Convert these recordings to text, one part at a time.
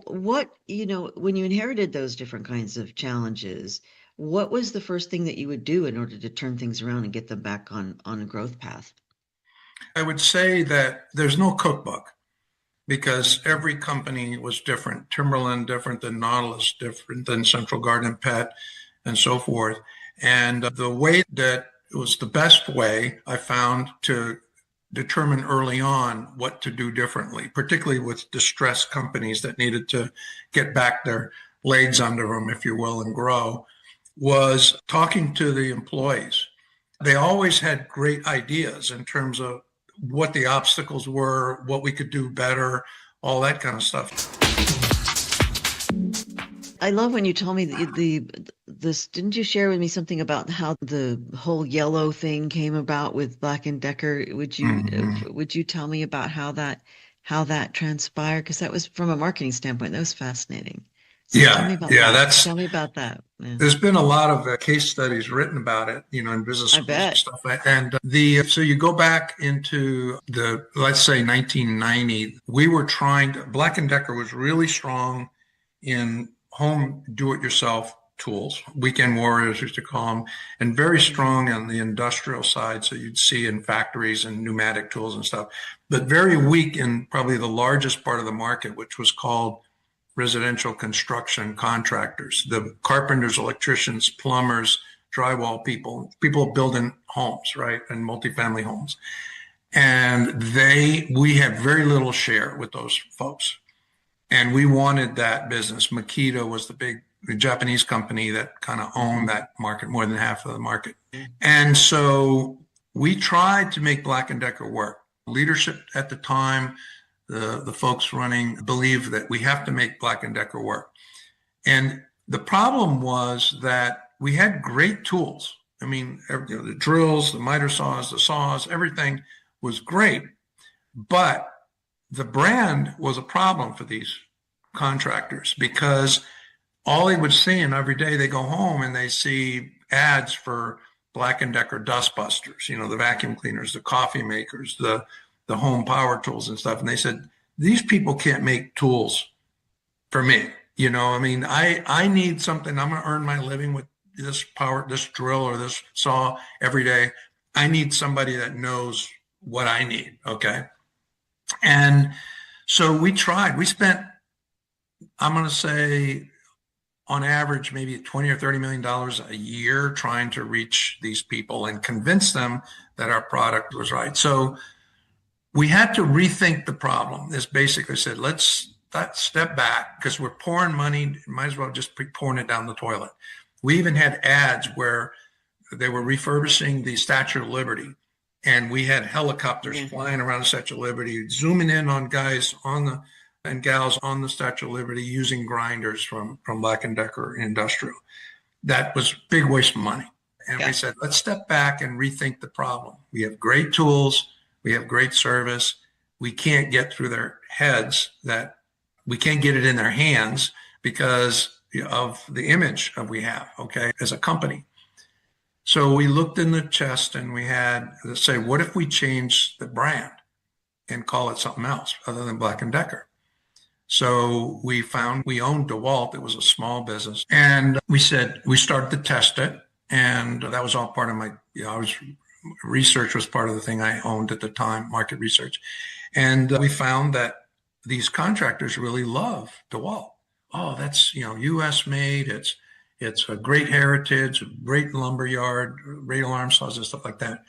what, when you inherited those different kinds of challenges, what was the first thing that you would do in order to turn things around and get them back on a growth path? I would say that there's no cookbook because every company was different. Timberland different than Nautilus, different than Central Garden Pet, and so forth. And the way that it was the best way I found to determine early on what to do differently, particularly with distressed companies that needed to get back their legs under them, if you will, and grow, was talking to the employees. They always had great ideas in terms of what the obstacles were, what we could do better, all that kind of stuff. I love when you told me this. Didn't you share with me something about how the whole yellow thing came about with Black and Decker? Would you tell me about how that transpired? Because that was from a marketing standpoint, that was fascinating. So tell me about that. Tell me about that. Yeah. There's been a lot of case studies written about it, in business schools and stuff. And so you go back into let's say 1990, we were Black and Decker was really strong in home do-it-yourself tools, weekend warriors used to call them, and very strong on the industrial side. So you'd see in factories and pneumatic tools and stuff, but very weak in probably the largest part of the market, which was called residential construction contractors, the carpenters, electricians, plumbers, drywall people building homes, right, and multifamily homes. And we had very little share with those folks. And we wanted that business. Makita was the Japanese company that kind of owned that market, more than half of the market. And so we tried to make Black and Decker work. Leadership at the time, the folks running, believed that we have to make Black and Decker work. And the problem was that we had great tools. I mean, the drills, the miter saws, the saws, everything was great. But the brand was a problem for these contractors because all they would see, and every day they go home and they see ads for Black and Decker dust busters, the vacuum cleaners, the coffee makers, the home power tools and stuff. And they said, these people can't make tools for me. I need something. I'm going to earn my living with this drill or this saw every day. I need somebody that knows what I need. Okay. And so we tried. We spent, I'm going to say, on average, maybe $20 or $30 million a year trying to reach these people and convince them that our product was right. So we had to rethink the problem. This basically said, let's step back because we're pouring money. Might as well just be pouring it down the toilet. We even had ads where they were refurbishing the Statue of Liberty. And we had helicopters flying around the Statue of Liberty, zooming in on guys and gals on the Statue of Liberty using grinders from Black and Decker Industrial. That was big waste of money. And we said, let's step back and rethink the problem. We have great tools. We have great service. We can't get through their heads that we can't get it in their hands because of the image that we have, as a company. So we looked in the chest and we had to say, what if we change the brand and call it something else other than Black and Decker? So we found we owned DeWalt. It was a small business. And we started to test it. And that was all part of my, research was part of the thing I owned at the time, market research. And we found that these contractors really love DeWalt. Oh, that's, U.S. made. It's a great heritage, a great lumber yard, radial arm saws and stuff like that.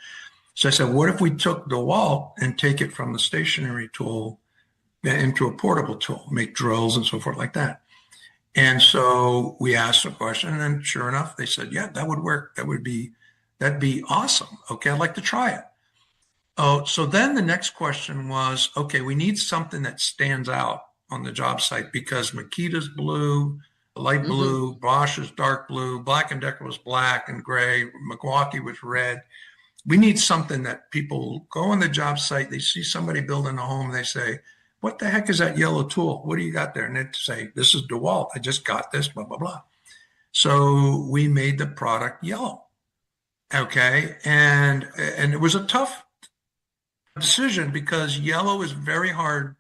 So I said, what if we took DeWalt and take it from the stationary tool into a portable tool, make drills and so forth like that? And so we asked the question, and sure enough, they said, yeah, that would work. That'd be awesome. Okay, I'd like to try it. Oh, so then the next question was, okay, we need something that stands out on the job site because Makita's blue, light blue, Bosch is dark blue, Black and Decker was black and gray, Milwaukee was red. We need something that people go on the job site, they see somebody building a home, they say, what the heck is that yellow tool? What do you got there? And they say, this is DeWalt. I just got this, blah, blah, blah. So we made the product yellow. Okay. And it was a tough decision because yellow is very hard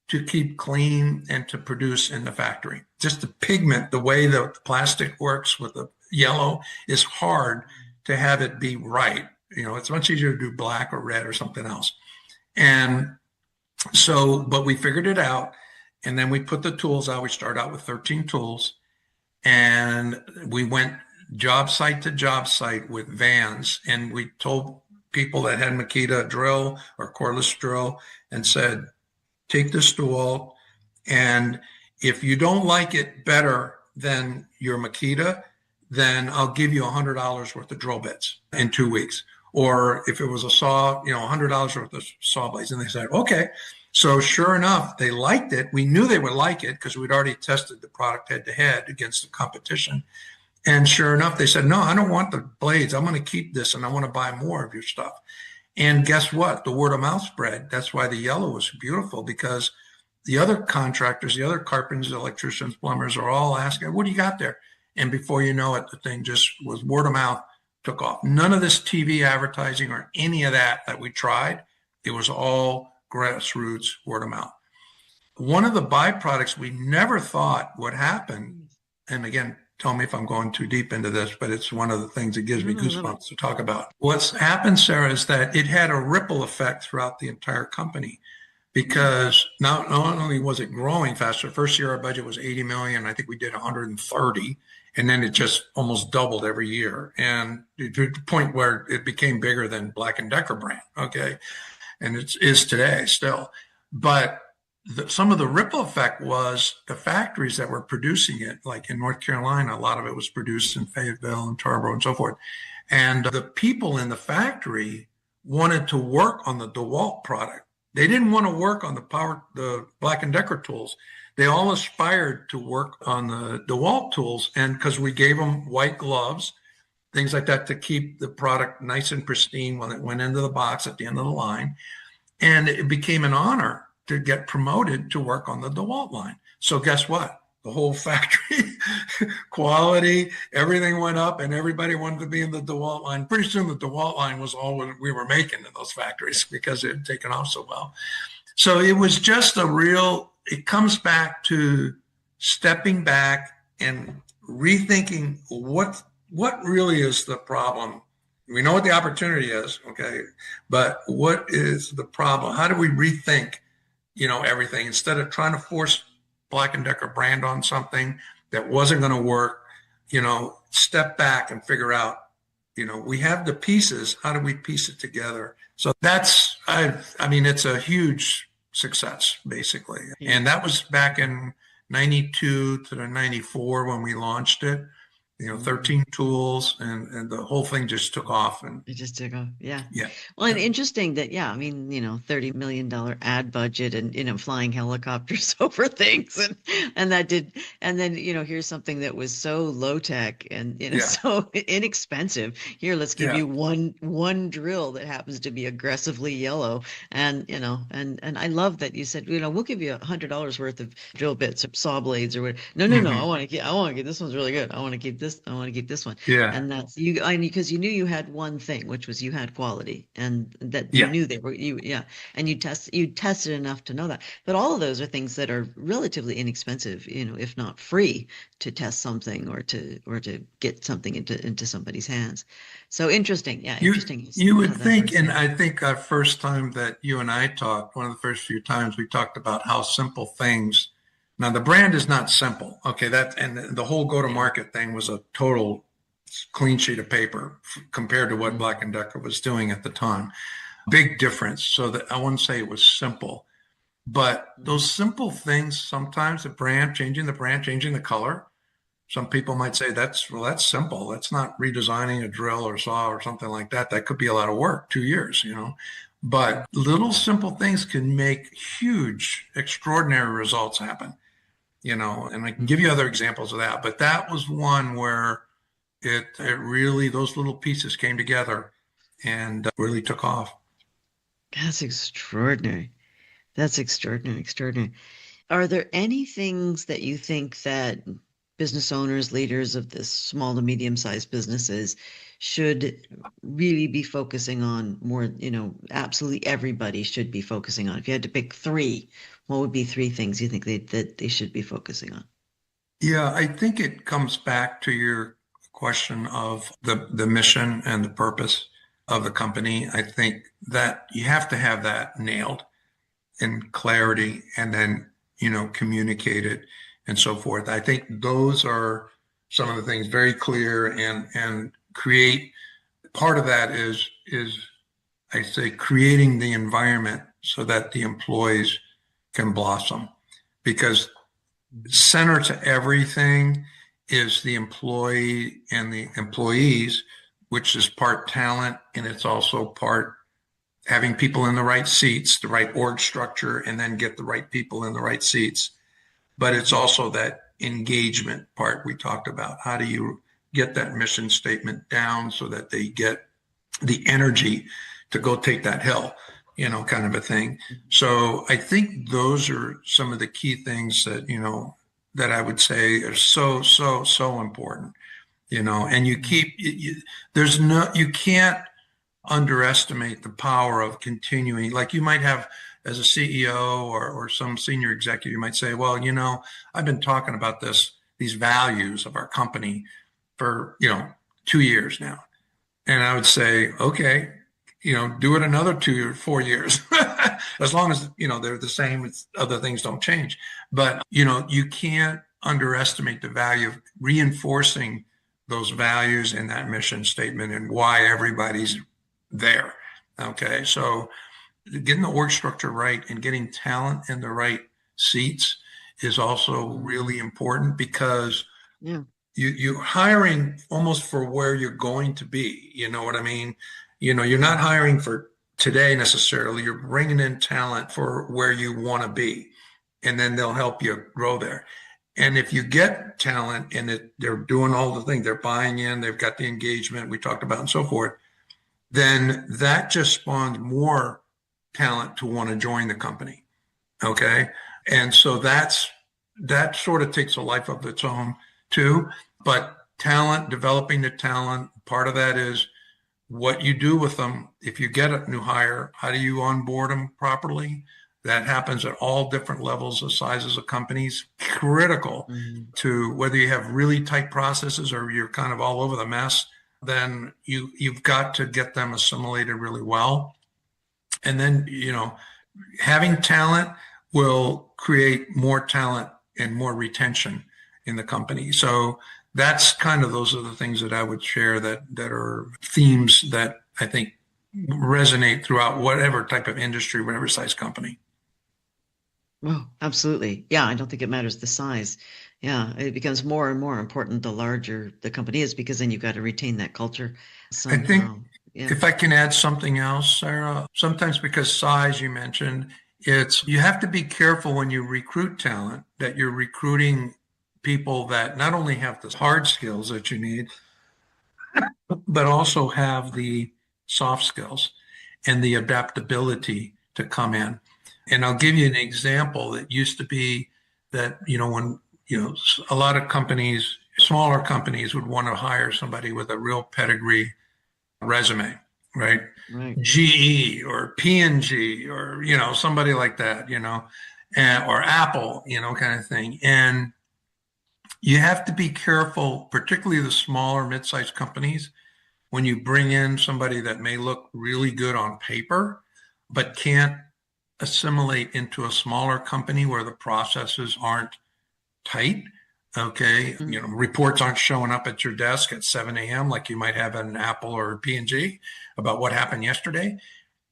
to keep clean and to produce in the factory. Just the pigment, the way the plastic works with the yellow is hard to have it be right. It's much easier to do black or red or something else. And so, but we figured it out, and then we put the tools out. We started out with 13 tools, and we went job site to job site with vans, and we told people that had Makita drill or cordless drill and said, take this DeWalt, and if you don't like it better than your Makita, then I'll give you $100 worth of drill bits in 2 weeks. Or if it was a saw, $100 worth of saw blades. And they said, okay. So sure enough, they liked it. We knew they would like it because we'd already tested the product head to head against the competition. And sure enough, they said, no, I don't want the blades. I'm going to keep this and I want to buy more of your stuff. And guess what? The word of mouth spread. That's why the yellow was beautiful, because the other contractors, the other carpenters, electricians, plumbers are all asking, what do you got there? And before you know it, the thing just was word of mouth, took off. None of this TV advertising or any of that we tried. It was all grassroots word of mouth. One of the byproducts we never thought would happen, and again, tell me if I'm going too deep into this, but it's one of the things that gives me goosebumps to talk about. What's happened, Sarah, is that it had a ripple effect throughout the entire company, because not only was it growing faster, first year our budget was 80 million. I think we did 130, and then it just almost doubled every year, and to the point where it became bigger than Black & Decker brand, okay? And it is today still. But some of the ripple effect was the factories that were producing it, like in North Carolina, a lot of it was produced in Fayetteville and Tarboro and so forth. And the people in the factory wanted to work on the DeWalt product. They didn't want to work on the Black & Decker tools. They all aspired to work on the DeWalt tools, and because we gave them white gloves, things like that, to keep the product nice and pristine when it went into the box at the end of the line. And it became an honor to get promoted to work on the DeWalt line. So guess what? The whole factory quality, everything went up, and everybody wanted to be in the DeWalt line. Pretty soon the DeWalt line was all we were making in those factories because it had taken off so well. So it was just it comes back to stepping back and rethinking what really is the problem. We know what the opportunity is, okay, but what is the problem? How do we rethink, everything, instead of trying to force Black & Decker brand on something that wasn't going to work? Step back and figure out, we have the pieces. How do we piece it together? So that's, it's a huge success, basically. And that was back in 92 to 94 when we launched it. 13 tools, and the whole thing just took off. And it just took off. Yeah. Yeah. Well, and interesting that, $30 million ad budget and, flying helicopters over things. And then, here's something that was so low tech and, so inexpensive. Here, let's give you one drill that happens to be aggressively yellow. And, and I love that you said, we'll give you $100 worth of drill bits or saw blades or whatever. No, I want to get, this one's really good. I want to keep this. I want to keep this one. Yeah. And that's you. Because you knew you had one thing, which was you had quality, and that you knew they were you. Yeah. And you tested enough to know that. But all of those are things that are relatively inexpensive, if not free, to test something or to get something into somebody's hands. So interesting. Yeah. Interesting. You would think, and I think our first time that you and I talked, one of the first few times we talked about how simple things. Now, the brand is not simple, okay? And the whole go-to-market thing was a total clean sheet of paper compared to what Black & Decker was doing at the time. Big difference. So that I wouldn't say it was simple, but those simple things, sometimes changing the color. Some people might say that's simple. That's not redesigning a drill or saw or something like that. That could be a lot of work, 2 years, But little simple things can make huge, extraordinary results happen. And I can give you other examples of that, but that was one where it really, those little pieces came together and really took off. That's extraordinary. Are there any things that you think that business owners, leaders of this small to medium-sized businesses should really be focusing on more, absolutely everybody should be focusing on? If you had to pick three, What would be three things you think that they should be focusing on? Yeah, I think it comes back to your question of the mission and the purpose of the company. I think that you have to have that nailed in clarity and then, communicate it and so forth. I think those are some of the things very clear and create part of that is I say creating the environment so that the employees can blossom because center to everything is the employee and the employees, which is part talent and it's also part having people in the right seats, the right org structure, and then get the right people in the right seats. But it's also that engagement part we talked about. How do you get that mission statement down so that they get the energy to go take that hill, kind of a thing. So I think those are some of the key things that, that I would say are so, so, so important, and you can't underestimate the power of continuing. Like you might have as a CEO or some senior executive, you might say, well, I've been talking about these values of our company for, 2 years now. And I would say, okay, do it another 2 or 4 years, as long as, they're the same, other things don't change. But, you can't underestimate the value of reinforcing those values in that mission statement and why everybody's there. Okay. So getting the org structure right and getting talent in the right seats is also really important because you're hiring almost for where you're going to be. You know what I mean? You're not hiring for today necessarily. You're bringing in talent for where you want to be, and then they'll help you grow there. And if you get talent and they're doing all the things, they're buying in, they've got the engagement we talked about and so forth, then that just spawns more talent to want to join the company. Okay. And so that sort of takes a life of its own too. But talent, developing the talent, part of that is what you do with them. If you get a new hire, how do you onboard them properly? That happens at all different levels of sizes of companies. Critical to whether you have really tight processes or you're kind of all over the mess, then you've got to get them assimilated really well. And then, having talent will create more talent and more retention in the company. So that's those are the things that I would share that are themes that I think resonate throughout whatever type of industry, whatever size company. Oh, absolutely. Yeah, I don't think it matters the size. Yeah, it becomes more and more important the larger the company is because then you've got to retain that culture somehow. I think if I can add something else, Sarah, sometimes because size you mentioned, you have to be careful when you recruit talent that you're recruiting people that not only have the hard skills that you need, but also have the soft skills and the adaptability to come in. And I'll give you an example that used to be that, when, a lot of companies, smaller companies would want to hire somebody with a real pedigree resume, right? GE or P&G or, somebody like that, or Apple, kind of thing. And you have to be careful, particularly the smaller mid-sized companies, when you bring in somebody that may look really good on paper, but can't assimilate into a smaller company where the processes aren't tight. Okay. Reports aren't showing up at your desk at 7 a.m. like you might have at an Apple or P&G about what happened yesterday.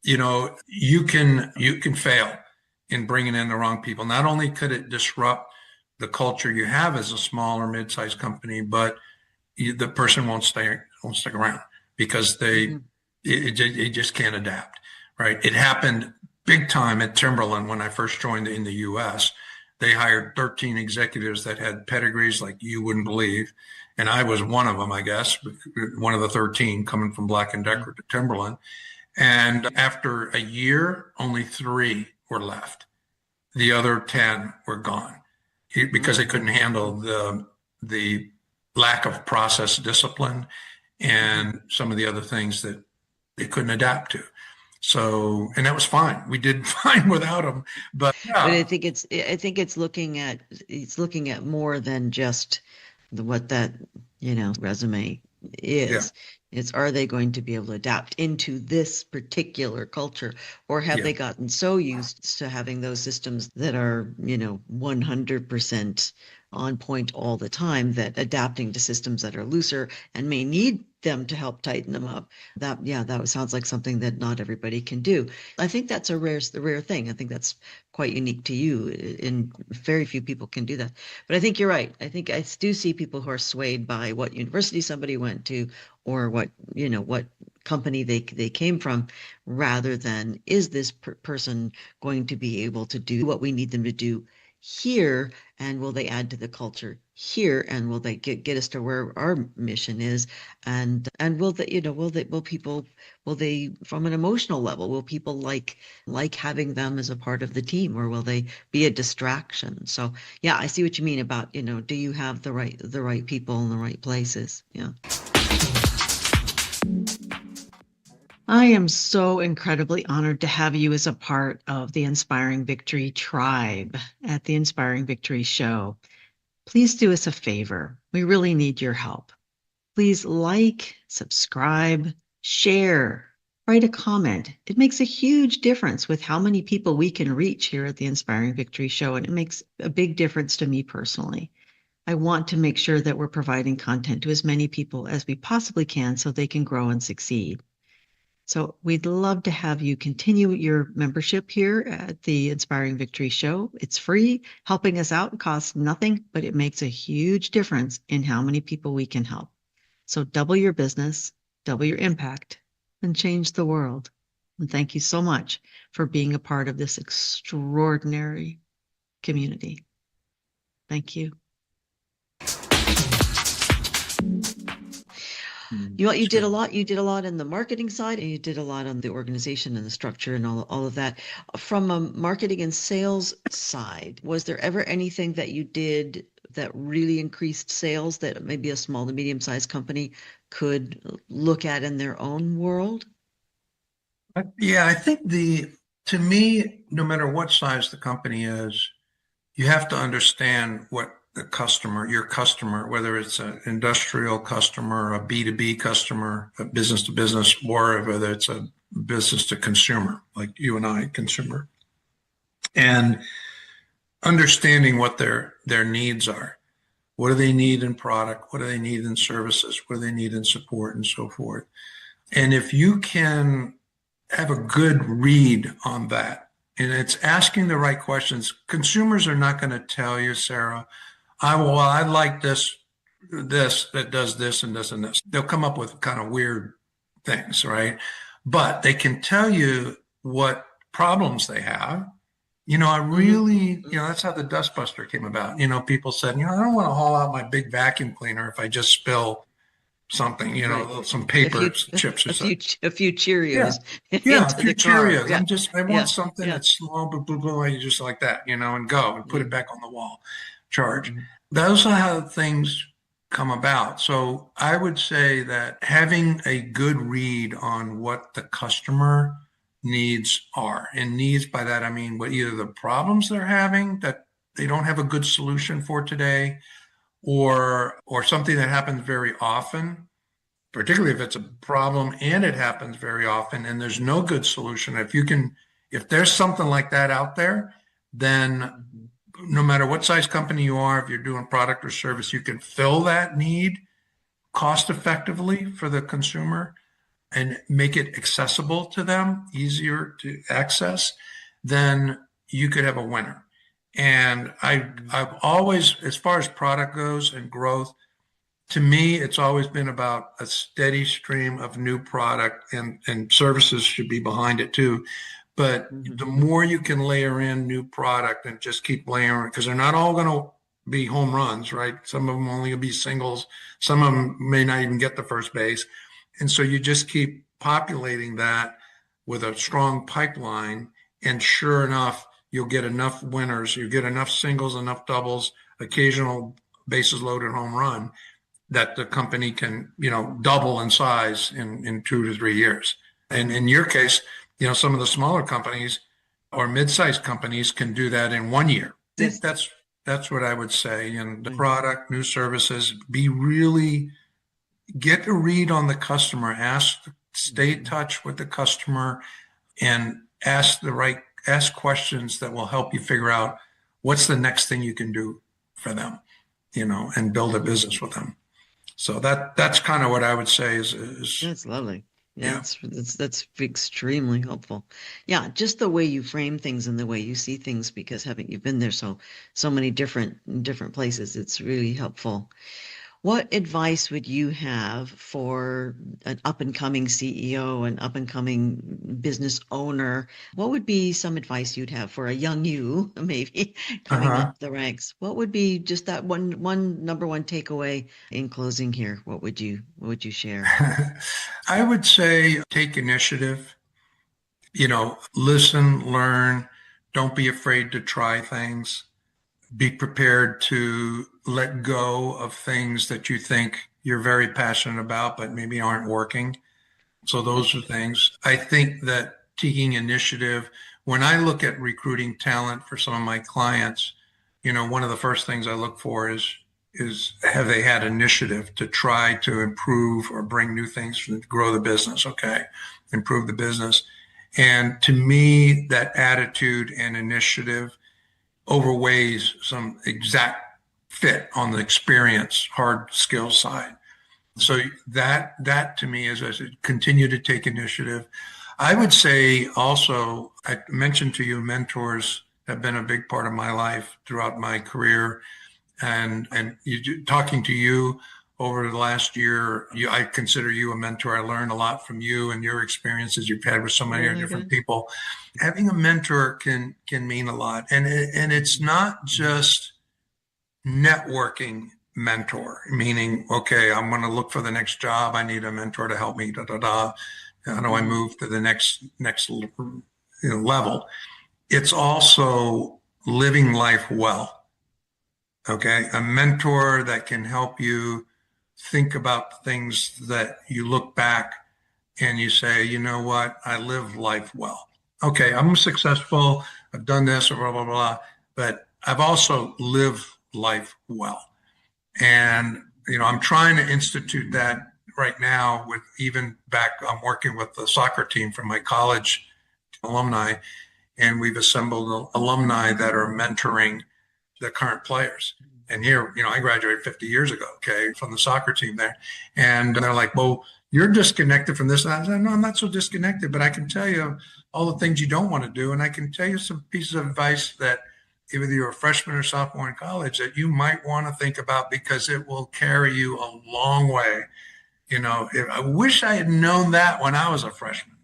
You can fail in bringing in the wrong people. Not only could it disrupt the culture you have as a small or mid-sized company, but the person won't stick around because they just can't adapt. Right. It happened big time at Timberland when I first joined in the U.S. They hired 13 executives that had pedigrees like you wouldn't believe. And I was one of them, I guess, one of the 13 coming from Black Decker to Timberland. And after a year, only 3 were left. The other 10 were gone because they couldn't handle the lack of process discipline and some of the other things that they couldn't adapt to. So, and that was fine. We did fine without them. But But yeah, I think it's looking at more than just what that, resume yeah, is. It's, are they going to be able to adapt into this particular culture, or have yeah. they gotten so used to having those systems that are, 100% on point all the time, that adapting to systems that are looser and may need them to help tighten them up. That sounds like something that not everybody can do. I think that's the rare thing. I think that's quite unique to you, and very few people can do that. But I think you're right. I think I do see people who are swayed by what university somebody went to, or what company they came from, rather than, is this person going to be able to do what we need them to do here, and will they add to the culture here, and will they get us to where our mission is, and will they, will they, from an emotional level, will people like having them as a part of the team, or will they be a distraction? So yeah, I see what you mean about, do you have the right people in the right places? Yeah. I am so incredibly honored to have you as a part of the Inspiring Victory tribe at the Inspiring Victory show. Please do us a favor. We really need your help. Please like, subscribe, share, write a comment. It makes a huge difference with how many people we can reach here at the Inspiring Victory show, and it makes a big difference to me personally. I want to make sure that we're providing content to as many people as we possibly can so they can grow and succeed. So we'd love to have you continue your membership here at the Inspiring Victory Show. It's free. Helping us out costs nothing, but it makes a huge difference in how many people we can help. So double your business, double your impact, and change the world. And thank you so much for being a part of this extraordinary community. Thank you. You did a lot. You did a lot in the marketing side, and you did a lot on the organization and the structure and all of that. From a marketing and sales side, was there ever anything that you did that really increased sales that maybe a small to medium-sized company could look at in their own world? Yeah, I think to me, no matter what size the company is, you have to understand what your customer, whether it's an industrial customer, a B2B customer, a business to business, or whether it's a business to consumer, like you and I, consumer, and understanding what their needs are. What do they need in product? What do they need in services? What do they need in support and so forth? And if you can have a good read on that, and it's asking the right questions. Consumers are not going to tell you, Sarah, I like this that does this and this and this. They'll come up with kind of weird things, right? But they can tell you what problems they have. I really, that's how the dustbuster came about. People said, I don't want to haul out my big vacuum cleaner if I just spill something, Right. some paper chips or something. A few Yeah. Cheerios Yeah, a into few the car. Cheerios. Yeah. I want Yeah. something Yeah. that's small, but blah, blah, blah, just like that, and go and put it Mm. back on the wall. Charge. Mm. Those are how things come about. So I would say that having a good read on what the customer needs are, and needs by that, I mean, what either the problems they're having that they don't have a good solution for today, or something that happens very often, particularly if it's a problem and it happens very often and there's no good solution. If there's something like that out there, then no matter what size company you are, if you're doing product or service, you can fill that need cost effectively for the consumer and make it accessible to them, easier to access, then you could have a winner. And I've always, as far as product goes and growth, to me, it's always been about a steady stream of new product, and services should be behind it too. But the more you can layer in new product and just keep layering, because they're not all going to be home runs, right? Some of them only going to be singles. Some of them may not even get the first base. And so you just keep populating that with a strong pipeline. And sure enough, you'll get enough winners. You get enough singles, enough doubles, occasional bases loaded home run, that the company can, double in size in 2 to 3 years. And in your case, Some of the smaller companies or mid-sized companies can do that in 1 year. I think that's what I would say. And the product, new services, get a read on the customer, stay in touch with the customer, and ask questions that will help you figure out what's the next thing you can do for them, and build a business with them. So that's kind of what I would say is that's lovely. Yeah, that's extremely helpful. Yeah, just the way you frame things and the way you see things, because you've been there so many different places, it's really helpful. What advice would you have for an up-and-coming CEO, an up-and-coming business owner? What would be some advice you'd have for a young you, maybe coming up the ranks? What would be just that number one takeaway in closing here? What would you share? I would say take initiative. Listen, learn. Don't be afraid to try things. Be prepared to let go of things that you think you're very passionate about, but maybe aren't working. So those are things. I think that taking initiative, when I look at recruiting talent for some of my clients, one of the first things I look for is have they had initiative to try to improve or bring new things to grow the business? Okay, improve the business. And to me, that attitude and initiative overweighs some exact fit on the experience, hard skill side. So that to me is, as I continue to take initiative. I would say also, I mentioned to you, mentors have been a big part of my life throughout my career. And talking to you over the last year, I consider you a mentor. I learned a lot from you and your experiences you've had with so many different people. Having a mentor can mean a lot. And it's not just networking mentor, meaning, okay, I'm going to look for the next job. I need a mentor to help me, How do I move to the next level? It's also living life well. Okay, a mentor that can help you think about things that you look back and you say, you know what, I live life well. Okay, I'm successful, I've done this, blah, blah, blah, but I've also lived life well. And, I'm trying to institute that right now I'm working with the soccer team from my college alumni, and we've assembled alumni that are mentoring the current players. And here, I graduated 50 years ago, okay, from the soccer team there. And they're like, well, you're disconnected from this. And I said, no, I'm not so disconnected, but I can tell you all the things you don't want to do. And I can tell you some pieces of advice that either you're a freshman or sophomore in college that you might want to think about, because it will carry you a long way. I wish I had known that when I was a freshman.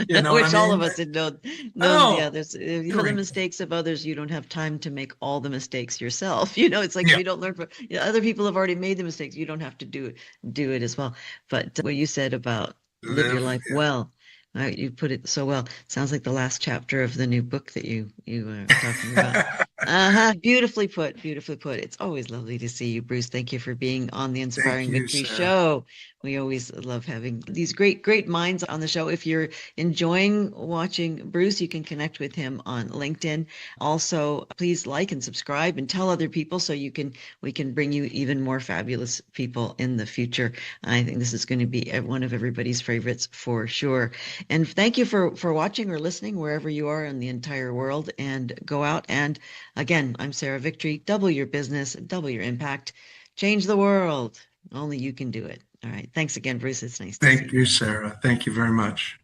Which all of us had known the others. For the mistakes of others, you don't have time to make all the mistakes yourself. It's like if you don't learn from other people have already made the mistakes. You don't have to do it as well. But what you said about live your life well, you put it so well. Sounds like the last chapter of the new book that you are talking about. Beautifully put. It's always lovely to see you, Bruce. Thank you for being on the Inspiring Victory Show. We always love having these great minds on the show. If you're enjoying watching Bruce, you can connect with him on LinkedIn. Also, please like and subscribe and tell other people so we can bring you even more fabulous people in the future. I think this is going to be one of everybody's favorites for sure. And thank you for watching or listening wherever you are in the entire world. And go out and, again, I'm Sarah Victory. Double your business, double your impact, change the world. Only you can do it. All right. Thanks again, Bruce. It's nice to see you. Thank you, Sarah. Thank you very much.